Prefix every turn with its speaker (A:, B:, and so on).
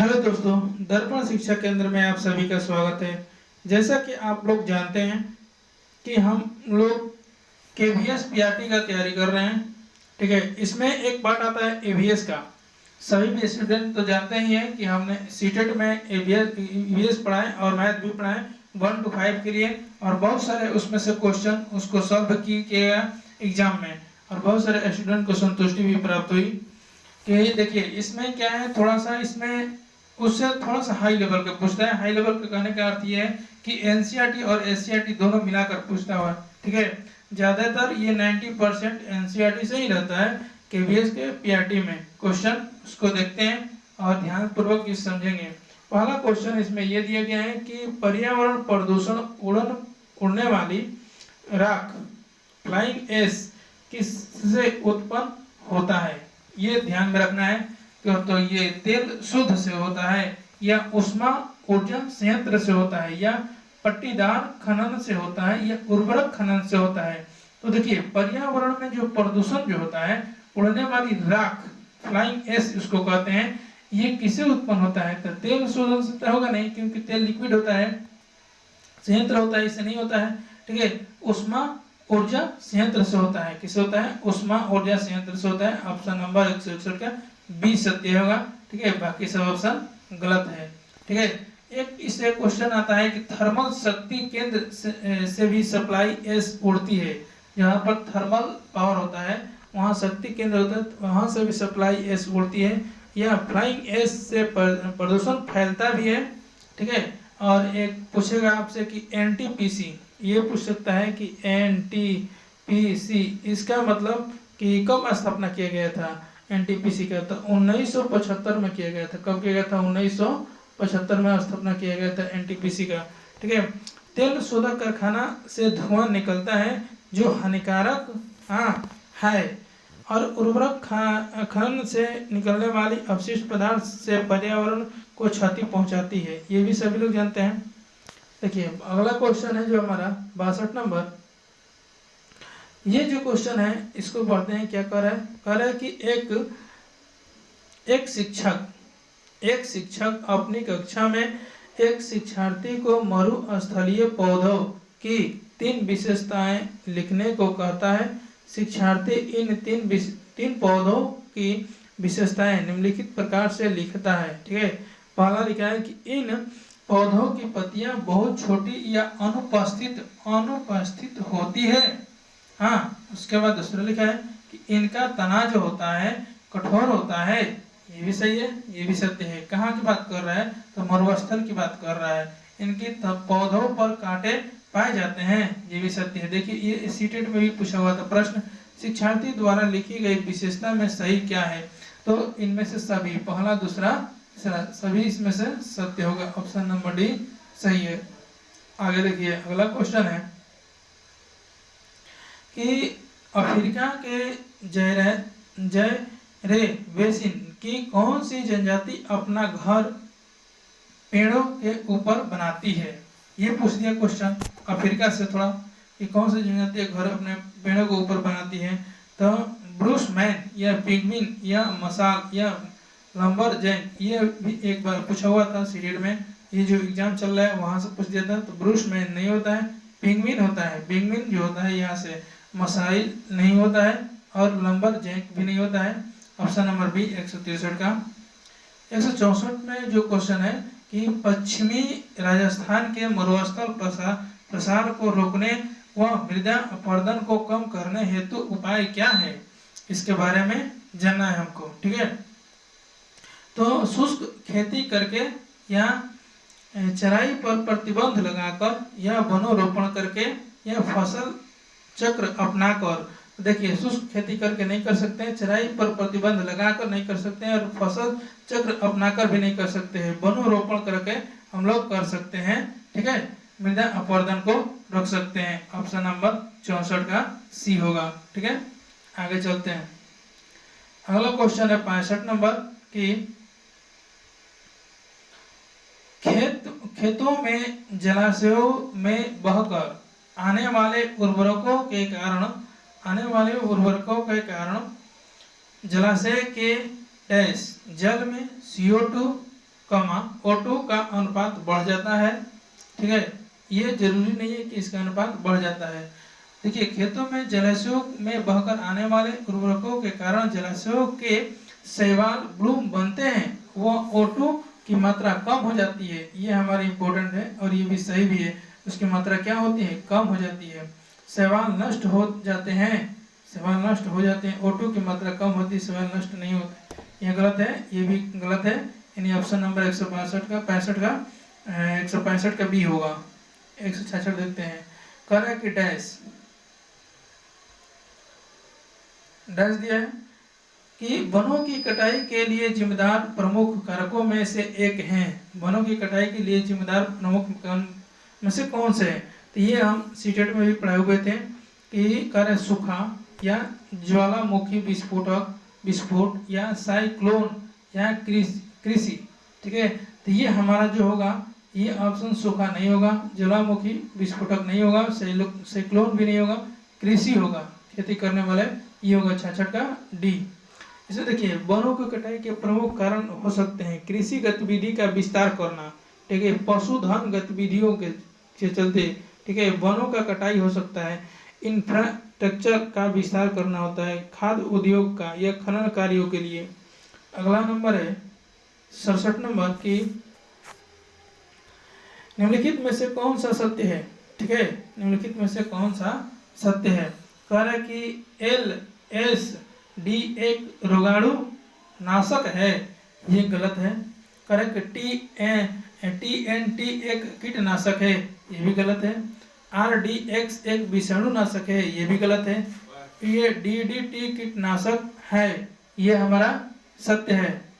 A: Hello दोस्तों, दर्पण शिक्षा केंद्र में आप सभी का स्वागत है। जैसा कि आप लोग जानते हैं कि हम लोग KVS PRT का तैयारी कर रहे हैं। ठीक है, इसमें एक पार्ट आता है EVS का। सभी भी स्टूडेंट तो जानते ही हैं कि हमने सीटेट में EVS पढ़ा है और मैथ भी पढ़ा है 1 to 5 के लिए, और बहुत सारे उसमें से क्वेश्चन उसको सॉल्व किया एग्जाम में, और बहुत सारे स्टूडेंट को संतुष्टि भी प्राप्त हुई। कि देखिए इसमें क्या है, थोड़ा सा इसमें उससे थोड़ा सा हाई लेवल का पूछता है। हाई लेवल का कहने का अर्थ ये है कि NCERT और SCERT दोनों मिलाकर पूछता हुआ। ठीक है, ज्यादातर ये 90% NCERT से ही रहता है। KVS के PRT में क्वेश्चन उसको देखते हैं और ध्यान पूर्वक इस समझेंगे। पहला क्वेश्चन इसमें यह दिया गया है कि पर्यावरण प्रदूषण उड़ने वाली राख फ्लाइंग एश किससे उत्पन्न होता है। ये ध्यान में रखना है कि तो ये तेल शुद्ध से होता है, या उष्मा ऊर्जा संयंत्र से होता है, या पट्टीदार खनन से होता है, या उर्वरक खनन से होता है। तो देखिए पर्यावरण में जो प्रदूषण जो होता है, उड़ने वाली राख फ्लाइंग एश उसको कहते हैं, ये किसे उत्पन्न होता है। तो तेल शोधन से होगा नहीं, क्योंकि तेल लिक्विड होता है, संयंत्र होता है, इससे नहीं होता है। ठीक है, उष्मा ऊर्जा संयंत्र से होता है। किससे होता है? उष्मा ऊर्जा संयंत्र से होता है। ऑप्शन नंबर 161 का बी सत्य होगा। ठीक है, बाकी सब ऑप्शन गलत है। ठीक है, एक इससे क्वेश्चन आता है कि थर्मल शक्ति केंद्र से भी सप्लाई एस उड़ती है। जहाँ पर थर्मल पावर होता है वहाँ शक्ति केंद्र होता है, वहाँ से भी सप्लाई एस उड़ती है। या फ्लाइंग एस से प्रदूषण फैलता भी है। ठीक है, और एक पूछेगा आपसे कि NTPC, ये पूछ सकता है कि NTPC इसका मतलब कि कब स्थापना किया गया था NTPC का। तो 1975 में किया गया था। कब किया गया था? 1975 में स्थापना किया गया था NTPC का। ठीक है, तेल शोधक कारखाना से धुआं निकलता है जो हानिकारक है, और उर्वरक खनन से निकलने वाली अपशिष्ट पदार्थ से पर्यावरण को क्षति पहुंचाती है। ये भी सभी लोग जानते हैं। देखिए अगला क्वेश्चन है जो हमारा 62 नंबर। ये जो क्वेश्चन है इसको पढ़ते हैं। क्या कह रहा है कि एक शिक्षक अपनी कक्षा में एक शिक्षार्थी को मरुस्थलीय पौधों की 3 विशेषताएं लिखने को कहता है। शिक्षार्थी इन 3 पौधों की विशेषताएं निम्नलिखित प्रकार से लिखता है। ठीक है, पहला लिखा है कि इन पौधों की पत्तियां बहुत छोटी या अनुपस्थित होती है। उसके बाद दूसरा लिखा है कि इनका तना जो होता है कठोर होता है। ये भी सही है, ये भी सत्य है। कहाँ की बात कर रहा है? तो मरुस्थल की बात कर रहा है। इनके पौधों पर कांटे पाए जाते हैं, ये भी सत्य है। देखिए ये सीटेट में भी पूछा हुआ था प्रश्न, शिक्षार्थी द्वारा लिखी गई विशेषता में सही क्या है। तो इनमें से सभी, पहला दूसरा सभी इसमें से सत्य होगा। ऑप्शन नंबर डी सही है। आगे देखिए अगला क्वेश्चन है कि अफ्रीका के जयरे बेसिन की कौन सी जनजाति अपना घर पेड़ों के ऊपर बनाती है। ये पूछ दिया क्वेश्चन अफ्रीका से थोड़ा, कि कौन सी जनजाति घर अपने पेड़ों के ऊपर बनाती है। तो ब्रूसमैन, या पिगमिन, या मसाल, या लंबरजैक, ये भी एक बार पूछा हुआ था सीरियल में। ये जो एग्जाम चल रहा है वहां से पूछ दिया था। तो ब्रूसमैन नहीं होता है, पिगमिन होता है। पिगमिन जो होता है यहाँ से, मसाइल नहीं होता है, और लंबरजैक भी नहीं होता है। ऑप्शन नंबर बी 163 का। 164 में जो क्वेश्चन है कि पश्चिमी राजस्थान के मरुस्थल प्रसार को रोकने व मृदा अपरदन को कम करने हेतु उपाय क्या है, इसके बारे में जानना है हमको। ठीक है, तो शुष्क खेती करके, या चराई पर प्रतिबंध लगाकर, या वनोरोपण करके, या फसल चक्र अपनाकर। देखिए शुष्क खेती करके नहीं कर सकते हैं, चराई पर प्रतिबंध लगाकर नहीं कर सकते हैं, और फसल चक्र अपनाकर भी नहीं कर सकते हैं। वनोरोपण करके हम लोग कर सकते हैं। ठीक है, मृदा अपरदन को रोक सकते हैं। ऑप्शन नंबर 64 का सी होगा। ठीक है, आगे चलते हैं। अगला क्वेश्चन है 65 नंबर कि खेतों में जलाशयों में बहकर आने वाले उर्वरकों के कारण जलाशय के डैश जल में CO2 कमा O2 का अनुपात बढ़ जाता है। ठीक है, ये जरूरी नहीं है कि इसका अनुपात बढ़ जाता है। देखिए, खेतों में जलाशयों में बहकर आने वाले उर्वरकों के कारण जलाशयों के शैवाल ब्लूम बनते हैं, वो O2 की मात्रा कम हो जाती है। ये हमारे इम्पोर्टेंट है और ये भी सही भी है। उसकी मात्रा क्या होती है? कम हो जाती है। शैवाल नष्ट हो जाते हैं, शैवाल नष्ट हो जाते हैं। O2 की मात्रा कम होती है, शैवाल नष्ट नहीं होते। ये गलत है, ये भी गलत है। यानी ऑप्शन नंबर 165 का बी होगा। 166 देखते हैं। करें कि डैश दिया है कि वनों की कटाई के लिए जिम्मेदार प्रमुख कारकों में से एक हैं। वनों की कटाई के लिए जिम्मेदार प्रमुख में से कौन से हैं? तो ये हम सीटेट में भी पढ़े हुए थे कि कार्य सूखा या ज्वालामुखी विस्फोट या साइक्लोन या कृषि। ठीक है, तो ये हमारा जो होगा, ये ऑप्शन सूखा नहीं होगा, ज्वालामुखी विस्फोटक नहीं होगा, साइक्लोन भी नहीं होगा, कृषि होगा, खेती करने वाले। ये होगा 66 का डी। इसे देखिए, वनों की कटाई के प्रमुख कारण हो सकते हैं कृषि गतिविधि का विस्तार करना। ठीक है, पशुधन गतिविधियों के चलते, ठीक है, वनों का कटाई हो सकता है। इंफ्रास्ट्रक्चर का विस्तार करना होता है, खाद्य उद्योग का या खनन कार्यों के लिए। अगला नंबर है 67 नंबर की निम्नलिखित में से कौन सा सत्य है? ठीक है, निम्नलिखित में से कौन सा सत्य है? कह रहा है कि LSD एक रोगाणु नाशक है, ये गलत है। कह रहा है कि TNT एक कीटनाशक है, ये भी गलत है। RDX एक विषाणु नाशक है, ये भी गलत है। ये DDT कीटनाशक है, ये हमारा सत्य है।